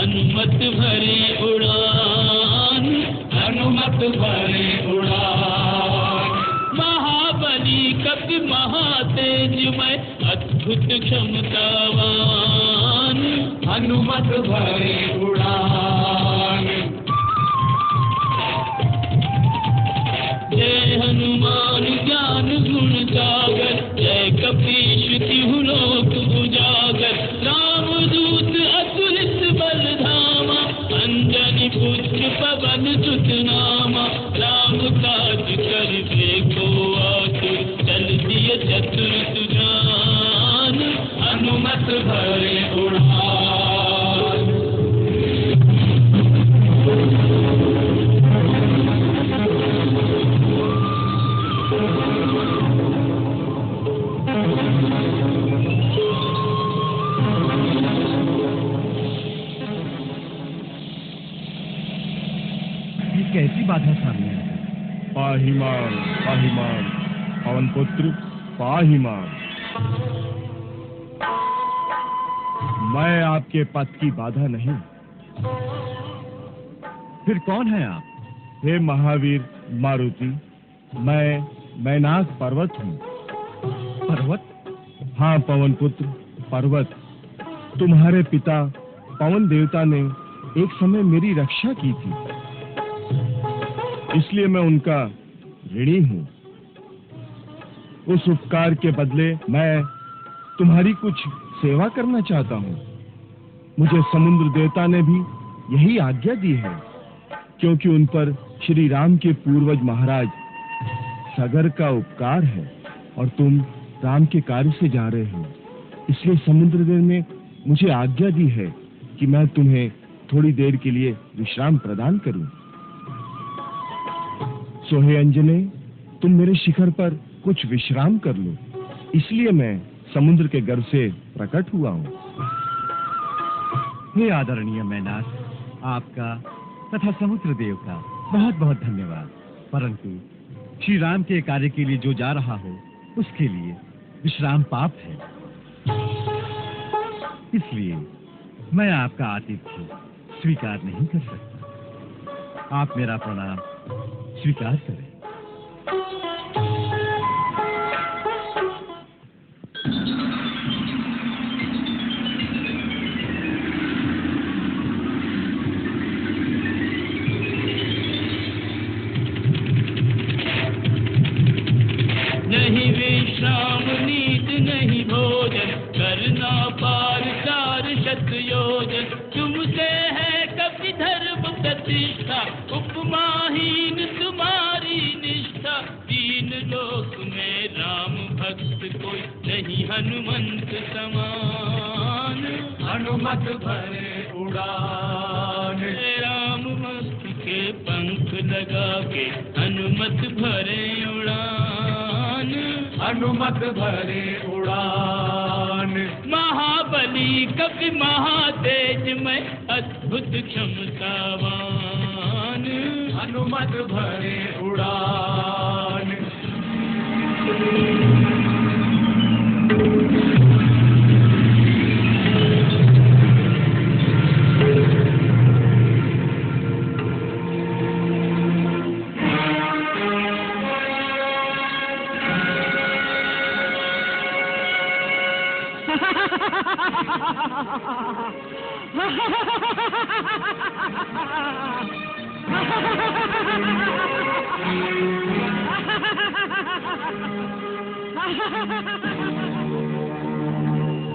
हनुमत भरे उड़ान, हनुमत भरे उड़ान। महाबली कपि महातेजमय अद्भुत क्षमतावान, हनुमत भरे उड़ान। जय हनुमान ज्ञान गुण सागर, जय कपीश तिहु लोक उजागर। रामदूत अतुलित बल धामा, अंजनी पुत्र पवन सुत नामा। राम काज करबे को आतुर, चल दिय चतुर सुजान, हनुमत भरे उड़ान। कैसी बाधा सामने है? पाहिमान, पाहिमान, पवन पुत्र पाहिमान। मैं आपके पथ की बाधा नहीं। फिर कौन है आप? हे महावीर मारुति, मैं मैनाक पर्वत हूँ। पर्वत? हाँ पवन पुत्र पर्वत। तुम्हारे पिता पवन देवता ने एक समय मेरी रक्षा की थी, इसलिए मैं उनका ऋणी हूँ। उस उपकार के बदले मैं तुम्हारी कुछ सेवा करना चाहता हूँ। मुझे समुद्र देवता ने भी यही आज्ञा दी है, क्योंकि उन पर श्री राम के पूर्वज महाराज सगर का उपकार है और तुम राम के कार्य से जा रहे हो। इसलिए समुद्र देव ने मुझे आज्ञा दी है कि मैं तुम्हें थोड़ी देर के लिए विश्राम प्रदान करूं। सो हे अंजने, तुम मेरे शिखर पर कुछ विश्राम कर लो, इसलिए मैं समुद्र के गर्भ से प्रकट हुआ हूँ। हे आदरणीय मैनाक, आपका तथा समुद्र देव का बहुत बहुत धन्यवाद। परंतु श्री राम के कार्य के लिए जो जा रहा हो, उसके लिए विश्राम पाप है। इसलिए मैं आपका आतिथ्य स्वीकार नहीं कर सकता। आप मेरा प्रणाम स्वीकार करें। नहीं विश्राम नीत नहीं भोजन, करना पार 400 योजन। तुमसे है कपि धर्म प्रतिष्ठा, उपमाहीन तुम्हारी निष्ठा। तीन लोक में राम भक्त कोई नहीं हनुमंत समान, हनुमत भरे उड़ान। राम भक्त के पंख लगा के हनुमत भरे उड़ान, हनुमत भरे उड़ान। महाबली कपि महातेजमय अद्भुत क्षमतावान, हनुमत भरे उड़ान।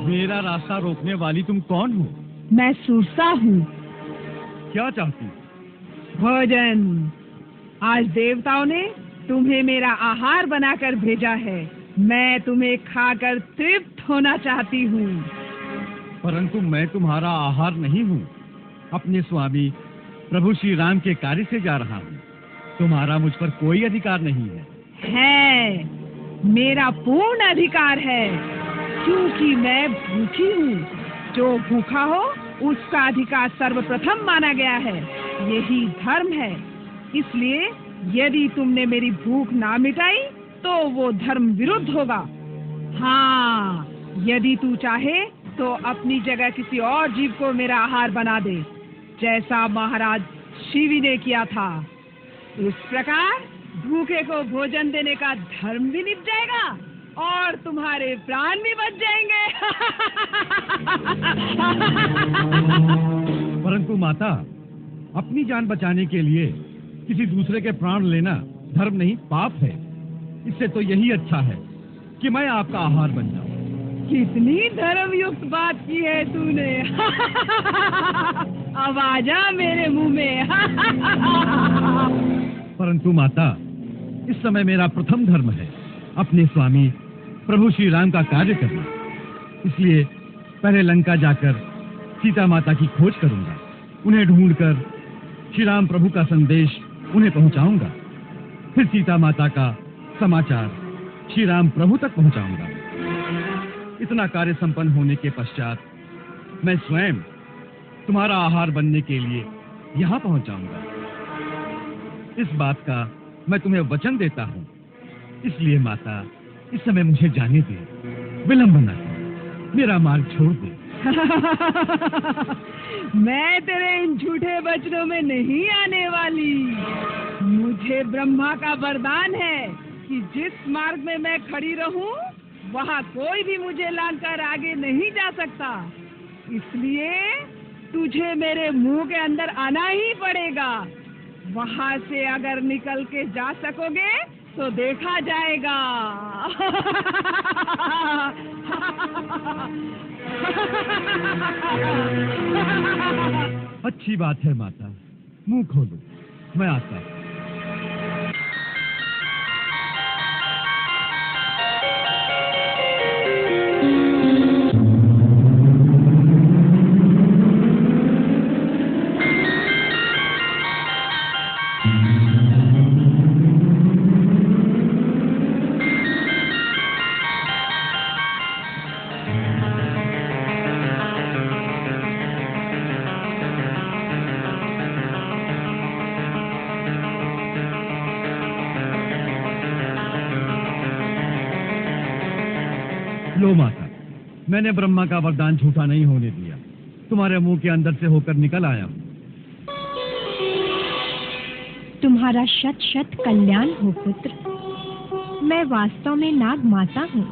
मेरा रास्ता रोकने वाली तुम कौन हो? मैं सुरसा हूँ। क्या चाहती? भोजन। आज देवताओं ने तुम्हें मेरा आहार बनाकर भेजा है। मैं तुम्हें खाकर तृप्त होना चाहती हूँ। परंतु मैं तुम्हारा आहार नहीं हूँ। अपने स्वामी प्रभु श्री राम के कार्य से जा रहा हूँ। तुम्हारा मुझ पर कोई अधिकार नहीं है। है, मेरा पूर्ण अधिकार है, क्योंकि मैं भूखी हूँ। जो भूखा हो उसका अधिकार सर्वप्रथम माना गया है। यही धर्म है। इसलिए यदि तुमने मेरी भूख ना मिटाई तो वो धर्म विरुद्ध होगा। हाँ, यदि तू चाहे तो अपनी जगह किसी और जीव को मेरा आहार बना दे, जैसा महाराज शिवी ने किया था। इस प्रकार भूखे को भोजन देने का धर्म भी निभ जाएगा और तुम्हारे प्राण भी बच जाएंगे। परंतु माता, अपनी जान बचाने के लिए किसी दूसरे के प्राण लेना धर्म नहीं, पाप है। इससे तो यही अच्छा है कि मैं आपका आहार बन जाऊं। कितनी धर्मयुक्त बात की है तूने। अब आजा मेरे मुंह में। परंतु माता, इस समय मेरा प्रथम धर्म है अपने स्वामी प्रभु श्री राम का कार्य करना। इसलिए पहले लंका जाकर सीता माता की खोज करूंगा। उन्हें ढूंढकर श्री राम प्रभु का संदेश उन्हें पहुंचाऊंगा। फिर सीता माता का समाचार श्री राम प्रभु तक पहुंचाऊंगा। इतना कार्य संपन्न होने के पश्चात मैं स्वयं तुम्हारा आहार बनने के लिए यहाँ पहुंच जाऊंगा। इस बात का मैं तुम्हें वचन देता हूँ। इसलिए माता, इस समय मुझे जाने दे, विलंब न कर, मेरा मार्ग छोड़ दे। मैं तेरे इन झूठे वचनों में नहीं आने वाली। मुझे ब्रह्मा का वरदान है कि जिस मार्ग में मैं खड़ी रहूं, वहाँ कोई भी मुझे लांघकर आगे नहीं जा सकता। इसलिए तुझे मेरे मुंह के अंदर आना ही पड़ेगा। वहाँ से अगर निकल के जा सकोगे तो देखा जाएगा। अच्छी बात है माता, मुंह खोलो, मैं आता हूँ। लो माता, मैंने ब्रह्मा का वरदान झूठा नहीं होने दिया। तुम्हारे मुंह के अंदर से होकर निकल आया हूँ। तुम्हारा शत शत कल्याण हो पुत्र। मैं वास्तव में नाग माता हूँ।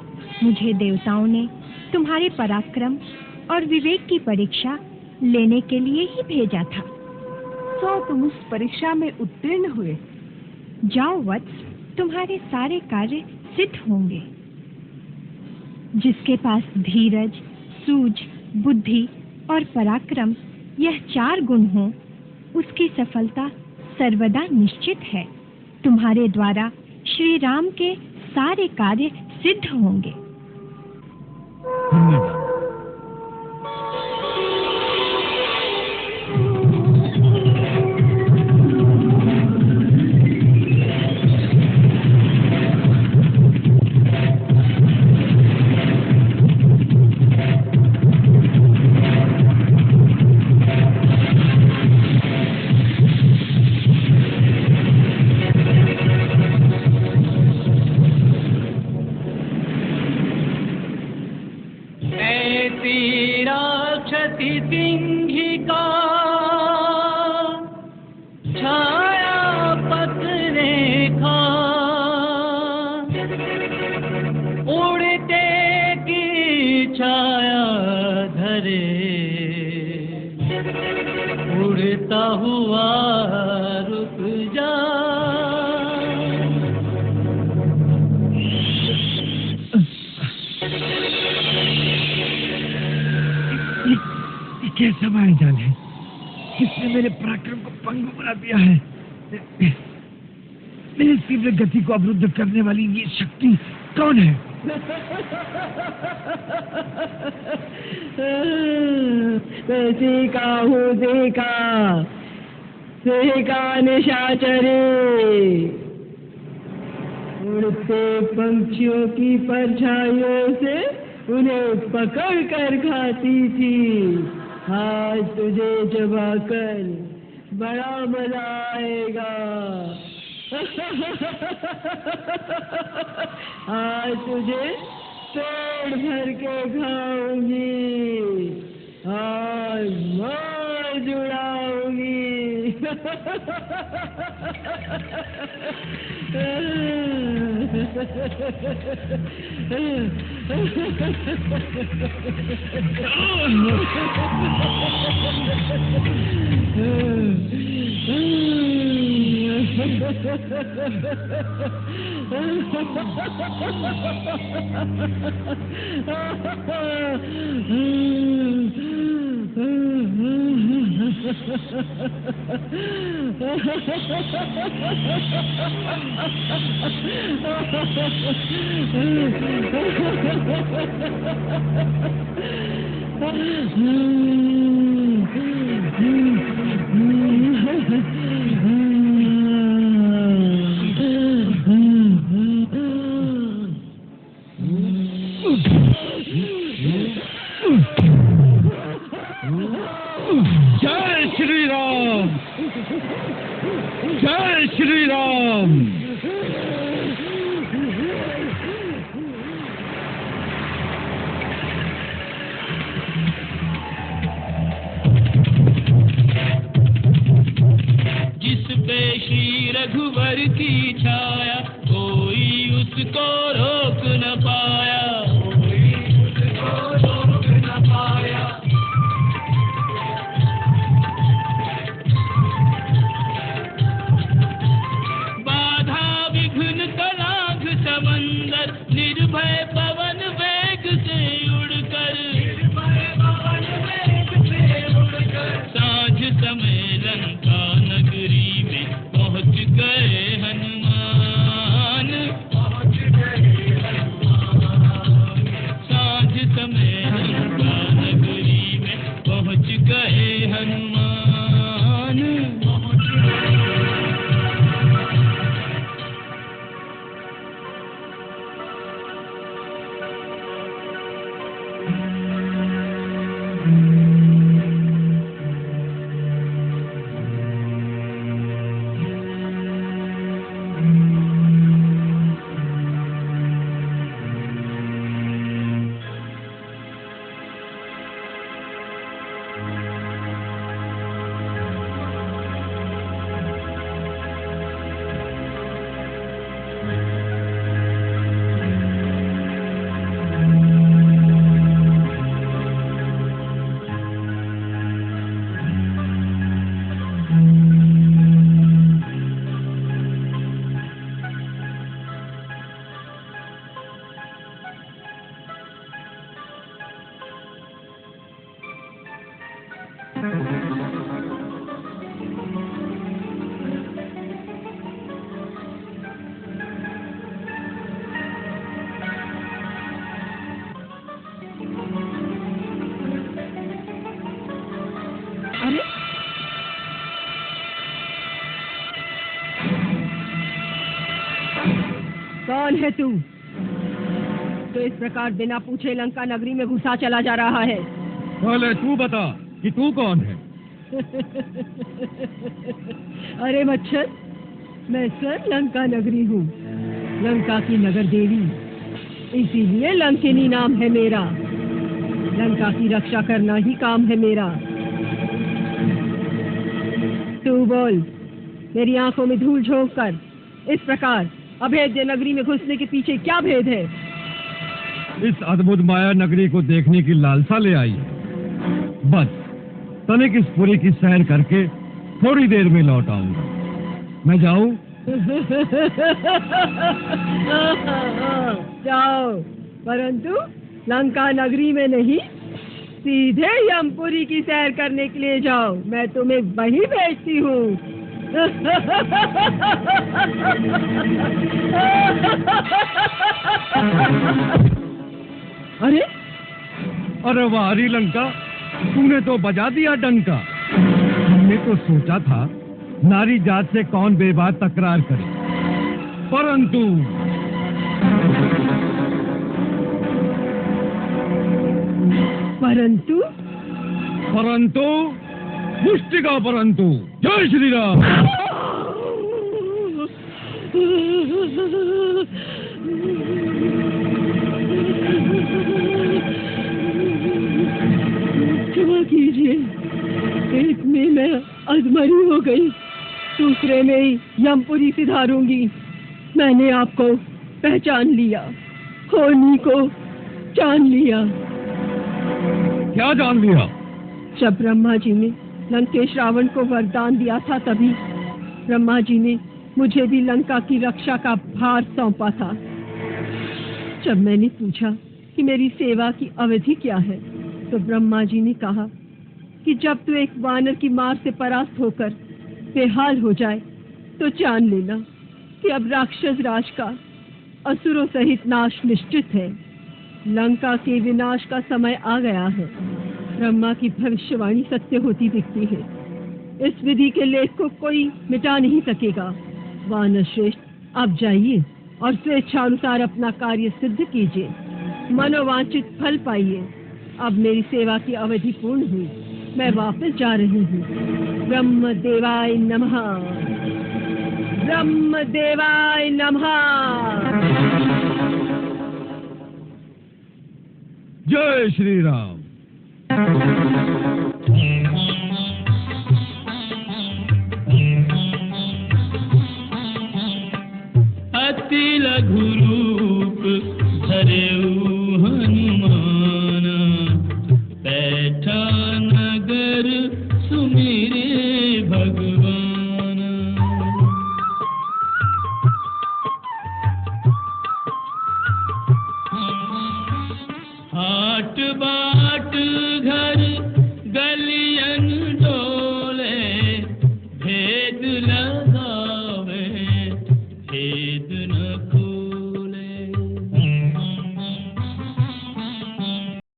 मुझे देवताओं ने तुम्हारे पराक्रम और विवेक की परीक्षा लेने के लिए ही भेजा था। तो तुम उस परीक्षा में उत्तीर्ण हुए। जाओ वत्स, तुम्हारे सारे कार्य सिद्ध होंगे। जिसके पास धीरज, सूझ, बुद्धि और पराक्रम यह 4 गुण हो, उसकी सफलता सर्वदा निश्चित है। तुम्हारे द्वारा श्री राम के सारे कार्य सिद्ध होंगे। धन्यवाद। सिंहिका छाया पतरे खा उड़ते की छाया धरे उड़ता हुआ रुक जा। कैसा मायाजाल है? किसने मेरे पराक्रम को पंगु बना दिया है? मेरी तीव्र गति को अवरुद्ध करने वाली ये शक्ति कौन है? देखा हूँ, देखा निशाचरी। उड़ते पंछियों की परछाइयों से उन्हें पकड़ कर खाती थी। आज तुझे चबाकर बड़ा मजा आएगा। आज तुझे पेट भर के खाऊंगी। आज मौज उड़ाऊंगी। जय श्री राम, जय श्री राम। जिस पे श्री रघुवर की छाया, कोई उसको रोक न पाया, कोई उसको रोक न पाया। बाधा विघ्न कलाघ समंदर, निर्भय पवन वेग से उड़कर, साँझ समय लंका नगरी में पहुँच गए हनुमान, साँझ समय लंका नगरी में पहुँच गए हनुमान। अरे कौन है तू? तो इस प्रकार बिना पूछे लंका नगरी में घुसा चला जा रहा है। पहले तू बता कि तू कौन है? अरे मच्छर, मैं स्वयं लंका नगरी हूँ, लंका की नगर देवी, इसीलिए लंकिनी नाम है मेरा। लंका की रक्षा करना ही काम है मेरा। तू बोल, मेरी आंखों में धूल झोंक कर इस प्रकार अभेद्य नगरी में घुसने के पीछे क्या भेद है? इस अद्भुत माया नगरी को देखने की लालसा ले आई है। बस तनिक इस पुरी की सैर करके थोड़ी देर में लौट आऊंगा। मैं जाऊं? जाओ, परंतु लंका नगरी में नहीं, सीधे यमपुरी की सैर करने के लिए जाओ। मैं तुम्हें वहीं भेजती हूँ। अरे अरे वाह लंका, तूने तो बजा दिया डंका। हमने तो सोचा था नारी जात से कौन बेबात तकरार करे, परंतु परंतु परंतु मुष्टि का परंतु। जय श्री राम। क्षमा कीजिए, पेट में मैं अधमरी हो गई। दूसरे में ही यमपुरी सिधारूंगी। मैंने आपको पहचान लिया, होनी को जान लिया। क्या जान लिया? जब ब्रह्मा जी ने लंकेश रावण को वरदान दिया था, तभी ब्रह्मा जी ने मुझे भी लंका की रक्षा का भार सौंपा था। जब मैंने पूछा कि मेरी सेवा की अवधि क्या है, तो ब्रह्मा जी ने कहा कि जब तू एक वानर की मार से परास्त होकर बेहाल हो जाए तो जान लेना कि अब राक्षस राज का असुरों सहित नाश निश्चित है। लंका के विनाश का समय आ गया है। ब्रह्मा की भविष्यवाणी सत्य होती दिखती है। इस विधि के लेख को कोई मिटा नहीं सकेगा। वानर श्रेष्ठ, आप जाइए और स्वेच्छानुसार अपना कार्य सिद्ध कीजिए, मनोवांछित फल पाइए। अब मेरी सेवा की अवधि पूर्ण हुई, मैं वापस जा रही हूँ। ब्रह्म देवाय नमः, ब्रह्म देवाय नमः। जय श्री राम। अति लघु रूप धरेऊ हनुमान, बैठा नगर सुमिरे भगवान। हाट बाट घर